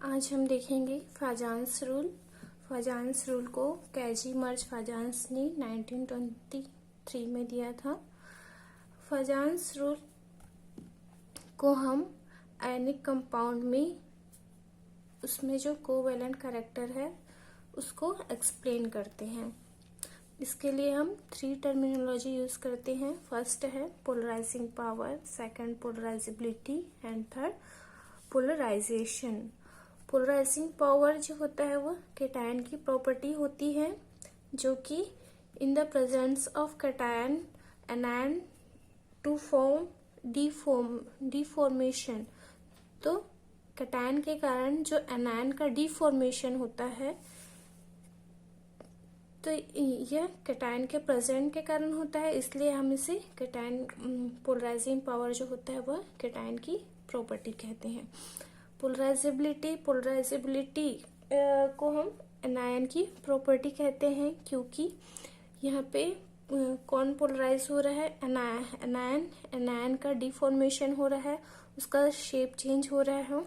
आज हम देखेंगे फाजान्स रूल। फाजान्स रूल को कैजी मर्ज फाजान्स ने 1923 में दिया था। फाजान्स रूल को हम आयनिक कंपाउंड में उसमें जो कोवेलेंट कैरेक्टर है उसको एक्सप्लेन करते हैं। इसके लिए हम 3 टर्मिनोलॉजी यूज करते हैं। फर्स्ट है polarising power, second polarisability and third polarisation. Polarising power जो होता है वो कैटायन की प्रॉपर्टी होती है, जो कि in the presence of cation anion to form deformation. तो कैटायन के कारण जो एनायन का डिफॉर्मेशन होता है तो यह कैटायन के प्रेजेंट के कारण होता है, इसलिए हम इसे कैटायन पोलराइजिंग पावर जो होता है वह कैटायन की प्रॉपर्टी कहते हैं। पोलराइजेबिलिटी को हम एनायन की प्रॉपर्टी कहते हैं, क्योंकि यहाँ पे कौन पोलराइज हो रहा है? एनायन का डिफॉर्मेशन हो रहा है, उसका शेप चेंज हो रहा है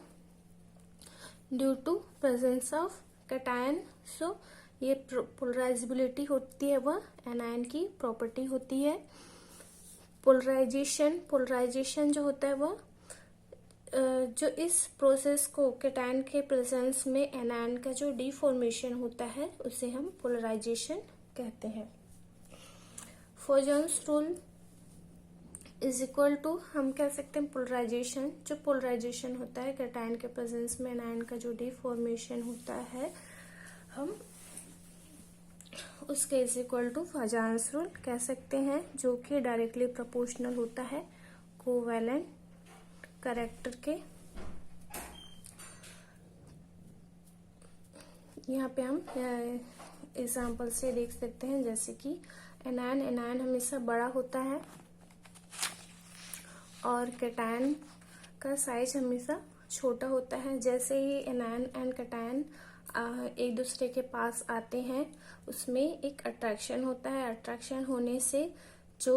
due to presence of cation. So ये पोलराइजेबिलिटी होती है वह एनायन की प्रॉपर्टी होती है। पोलराइजेशन जो होता है वह जो इस प्रोसेस को कैटायन के प्रेजेंस में एनायन का जो डिफॉर्मेशन होता है उसे हम पोलराइजेशन कहते हैं। फाजान्स रूल इज इक्वल टू हम कह सकते हैं पोलराइजेशन। जो पोलराइजेशन होता है कैटायन के प्रेजेंस में एनायन का जो डिफॉर्मेशन होता है हम उसके इज इक्वल टू फाजान्स रूल कह सकते हैं, जो कि डायरेक्टली प्रोपोर्शनल होता है कोवेलेंट कैरेक्टर के। यहाँ पे हम एग्जाम्पल से देख सकते हैं, जैसे कि एनायन हमेशा बड़ा होता है और कैटायन का साइज हमेशा छोटा होता है। जैसे ही एनायन एंड कैटायन एक दूसरे के पास आते हैं उसमें एक अट्रैक्शन होता है। अट्रैक्शन होने से जो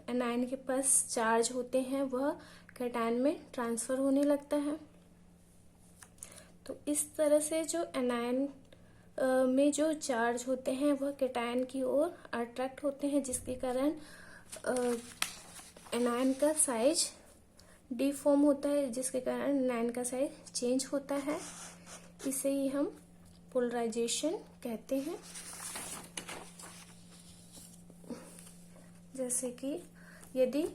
एनायन के पास चार्ज होते हैं वह कैटायन में ट्रांसफर होने लगता है। तो इस तरह से जो एनायन में जो चार्ज होते हैं वह कैटायन की ओर अट्रैक्ट होते हैं, जिसके कारण एनायन का साइज डिफॉर्म होता है, जिसके कारण एनायन का साइज चेंज होता है। इसे ही हम पोलराइजेशन कहते हैं। जैसे कि यदि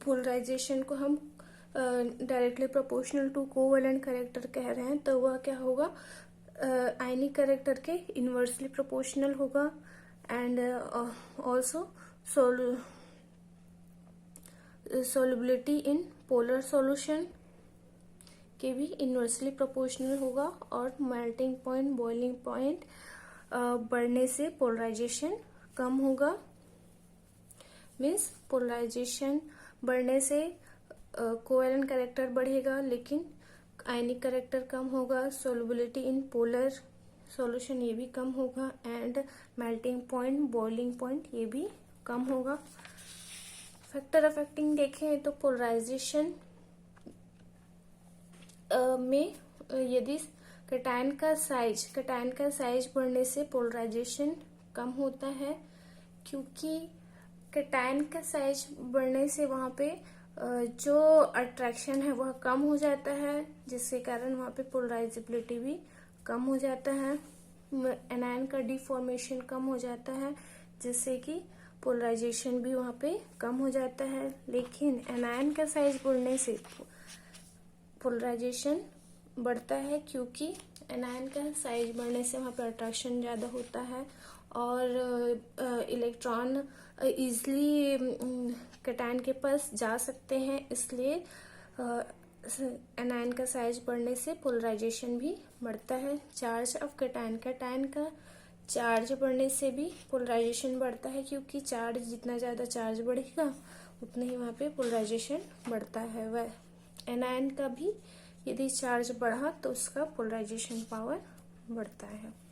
पोलराइजेशन को हम directly proportional to covalent character कह रहे हैं तो वह क्या होगा? आयनिक कैरेक्टर के इनवर्सली प्रोपोर्शनल होगा and also solubility in polar solution के भी इनवर्सली प्रोपोर्शनल होगा। और मेल्टिंग पॉइंट, बॉइलिंग पॉइंट बढ़ने से पोलराइजेशन कम होगा। मीन्स पोलराइजेशन बढ़ने से कोवेलेंट कैरेक्टर बढ़ेगा लेकिन आयनिक कैरेक्टर कम होगा। सोल्युबिलिटी इन पोलर सॉल्यूशन ये भी कम होगा and melting point, boiling point ये भी कम होगा। फैक्टर अफेक्टिंग देखें तो पोलराइजेशन में यदि कैटायन का साइज बढ़ने से पोलराइजेशन कम होता है, क्योंकि कैटायन का साइज बढ़ने से वहां पे जो अट्रैक्शन है वह कम हो जाता है, जिसके कारण वहां पे पोलराइजेबिलिटी भी कम हो जाता है। एनायन का डिफॉर्मेशन कम हो जाता है, जिससे कि पोलराइजेशन भी वहां पे कम हो जाता है। लेकिन एनायन का साइज बढ़ने से पोलराइजेशन बढ़ता है, क्योंकि एनायन का साइज बढ़ने से वहां पर अट्रैक्शन ज्यादा होता है और इलेक्ट्रॉन इजिली कैटायन के पास जा सकते हैं। इसलिए एनायन का साइज बढ़ने से पोलराइजेशन भी बढ़ता है। चार्ज ऑफ कैटायन का चार्ज बढ़ने से भी पोलराइजेशन बढ़ता है, क्योंकि चार्ज जितना ज्यादा चार्ज बढ़ेगा उतना ही वहां पे पोलराइजेशन बढ़ता है। वह एनायन का भी यदि चार्ज बढ़ा तो उसका पोलराइजेशन पावर बढ़ता है।